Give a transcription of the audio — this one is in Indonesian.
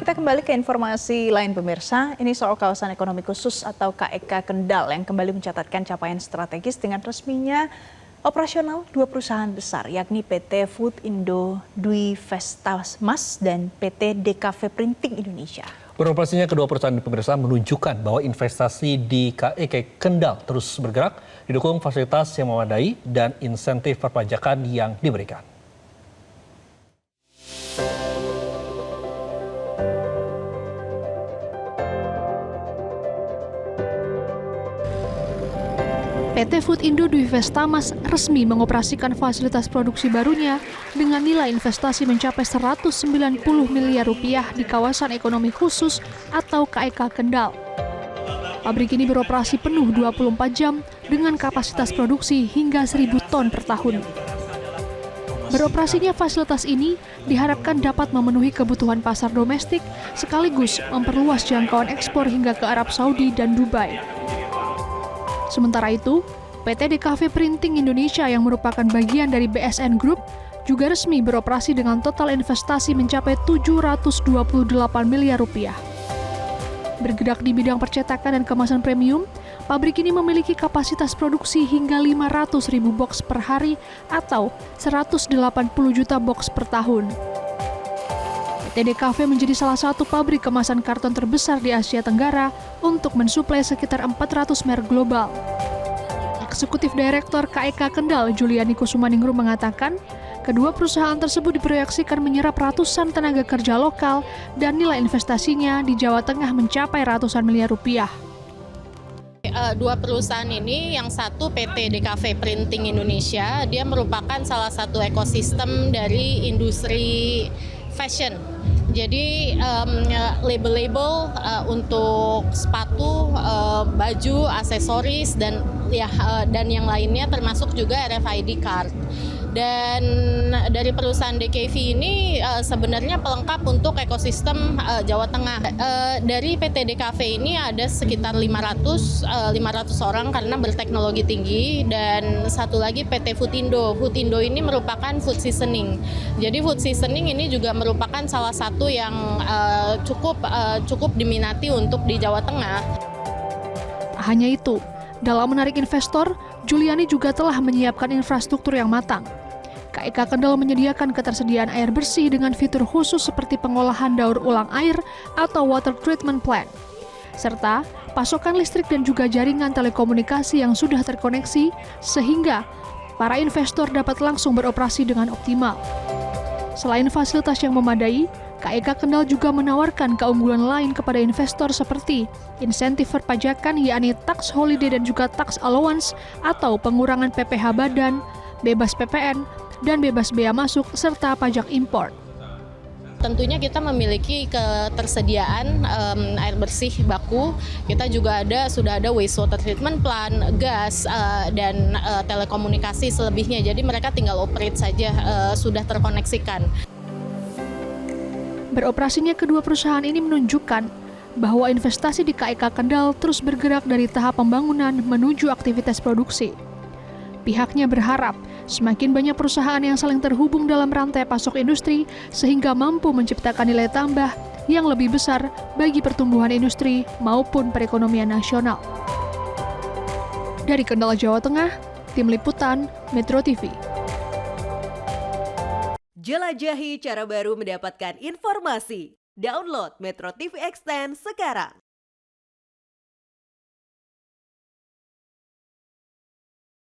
Kita kembali ke informasi lain pemirsa, ini soal kawasan ekonomi khusus atau KEK Kendal yang kembali mencatatkan capaian strategis dengan resminya operasional dua perusahaan besar yakni PT Food Indo Dwi Vestasmas dan PT DKV Printing Indonesia. Beroperasinya kedua perusahaan pemirsa menunjukkan bahwa investasi di KEK Kendal terus bergerak, didukung fasilitas yang memadai dan insentif perpajakan yang diberikan. PT Food Indo Dwi Vestasmas resmi mengoperasikan fasilitas produksi barunya dengan nilai investasi mencapai 190 miliar rupiah di kawasan ekonomi khusus atau KEK Kendal. Pabrik ini beroperasi penuh 24 jam dengan kapasitas produksi hingga 1.000 ton per tahun. Beroperasinya fasilitas ini diharapkan dapat memenuhi kebutuhan pasar domestik sekaligus memperluas jangkauan ekspor hingga ke Arab Saudi dan Dubai. Sementara itu, PT DKV Printing Indonesia yang merupakan bagian dari BSN Group juga resmi beroperasi dengan total investasi mencapai 728 miliar rupiah. Bergerak di bidang percetakan dan kemasan premium, pabrik ini memiliki kapasitas produksi hingga 500.000 box per hari atau 180 juta box per tahun. PT DKV menjadi salah satu pabrik kemasan karton terbesar di Asia Tenggara untuk mensuplai sekitar 400 merek global. Eksekutif Direktur KEK Kendal, Juliani Kusumaningrum mengatakan, kedua perusahaan tersebut diproyeksikan menyerap ratusan tenaga kerja lokal dan nilai investasinya di Jawa Tengah mencapai ratusan miliar rupiah. Dua perusahaan ini, yang satu PT DKV Printing Indonesia, dia merupakan salah satu ekosistem dari industri fashion. Jadi label-label untuk sepatu, baju, aksesoris dan yang lainnya termasuk juga RFID card. Dan dari perusahaan DKV ini sebenarnya pelengkap untuk ekosistem Jawa Tengah. Dari PT DKV ini ada sekitar 500 orang karena berteknologi tinggi, dan satu lagi PT Food Indo. Food Indo ini merupakan food seasoning. Jadi food seasoning ini juga merupakan salah satu yang cukup diminati untuk di Jawa Tengah. Hanya itu, dalam menarik investor, Juliani juga telah menyiapkan infrastruktur yang matang. KEK Kendal menyediakan ketersediaan air bersih dengan fitur khusus seperti pengolahan daur ulang air atau water treatment plant, serta pasokan listrik dan juga jaringan telekomunikasi yang sudah terkoneksi sehingga para investor dapat langsung beroperasi dengan optimal. Selain fasilitas yang memadai, KEK Kendal juga menawarkan keunggulan lain kepada investor seperti insentif perpajakan yakni tax holiday dan juga tax allowance atau pengurangan PPh badan, bebas PPN, dan bebas bea masuk serta pajak impor. Tentunya kita memiliki ketersediaan air bersih baku. Kita juga sudah ada wastewater treatment plant, gas, dan telekomunikasi selebihnya. Jadi mereka tinggal operate saja, sudah terkoneksikan. Beroperasinya kedua perusahaan ini menunjukkan bahwa investasi di KEK Kendal terus bergerak dari tahap pembangunan menuju aktivitas produksi. Pihaknya berharap semakin banyak perusahaan yang saling terhubung dalam rantai pasok industri sehingga mampu menciptakan nilai tambah yang lebih besar bagi pertumbuhan industri maupun perekonomian nasional. Dari Kendal, Jawa Tengah, Tim Liputan Metro TV. Jelajahi cara baru mendapatkan informasi. Download Metro TV Extend sekarang.